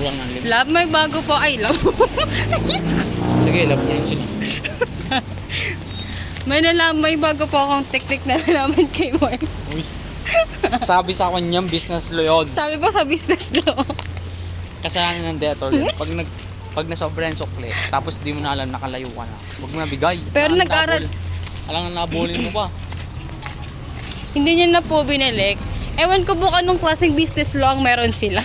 lang ng limit. Love, may bago po. Ay, love. Sige, love niya sila. May bago po akong teknik na nalaman kay Mark. Uy. Sabi sa kanyang business lo yun. Sabi po sa business law. Kasalanan ng debtor yun. Pag nasobra yung sukli, tapos di mo na alam, nakalayo ka na. Huwag mo na bigay. Pero nag-aral. Alang nabulin mo pa. Hindi niya na po binilik. Ewan ko po anong klaseng business law ang meron sila.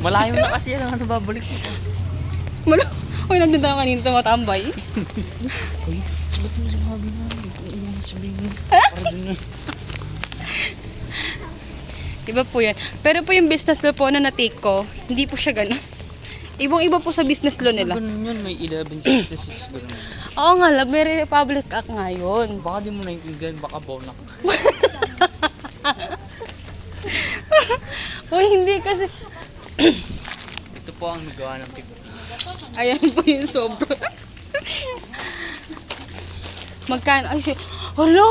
Malayo na kasi yan, ano babalik mo pa. Uy, nandun tayo kanina tumatambay. Uy, sagot mo sa babi na. Hindi mo sabihin mo. Para dun na. Iba po yan. Pero po yung business law po na na-take ko, hindi po siya ganun. Ibang-iba po sa business law nila. Ganun yun, may 1166 ganun. Oo nga, love, may Republic Act nga yun. Baka di mo naintindihan, baka bonak. Uy, hindi kasi. Ito po ang nagawa ng 50. Ayan po yung sobra. Magkano? Ay, hala,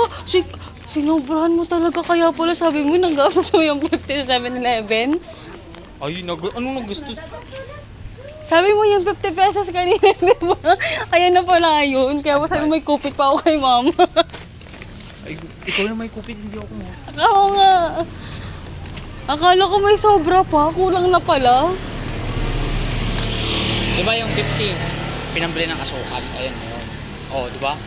sinobrahan mo talaga kaya pala sabi mo nag-gastos mo yung 50 sa 7-Eleven. Ay, anong nagusto? Sabi mo yung 50 pesos kanina, di ba? Ayan na pala yun. Kaya sabi mo may kupit pa ako kay mama. Ay, ikaw na may kupit, hindi ako mo. Oo nga. Akala ko may sobra pa. Kulang na pala. Di ba yung 50, pinambili ng asukal? Ayan na yun. Oh, di ba?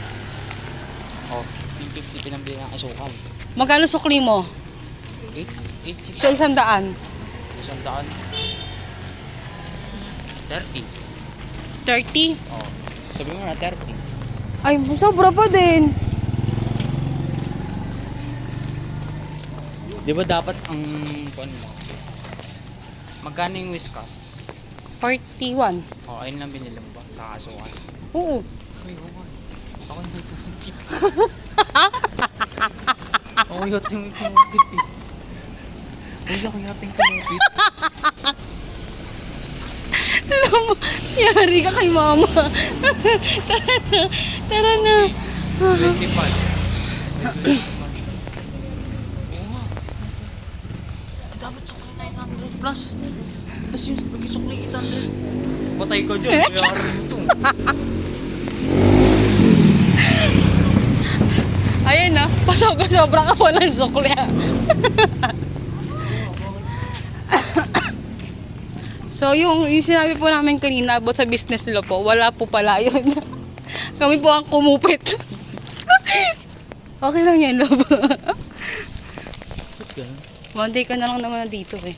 Oh, yung 50 pinambili ng asukal. Magkano sukli mo? 8, Sa 100. 100. 30. 30? Oh, sabi mo na 30. Ay, sobra pa din. Di ba dapat ang ano mo? Magkano yung Whiskas? 41. Oh, ayun lang binili mo ba sa kasukan? Oo. Ay, oo. Ako hindi kumikit. Ako yating kumikit eh. Uy, ako yating kumikit. Alam mo, yari ka kay mama. Tara na. 25. Dapat sukli 900 plus. Tapos yung pag-sukli 800. Patay ka dyan. Mayroon mo ito. Ayun na, pasobra-sobra ka po ng sukli. So yung sinabi po namin kanina about sa business law po, wala po pala yun. Kami po ang kumupit. Okay lang yan, love. Ba't ganun? One day ka na lang naman dito eh.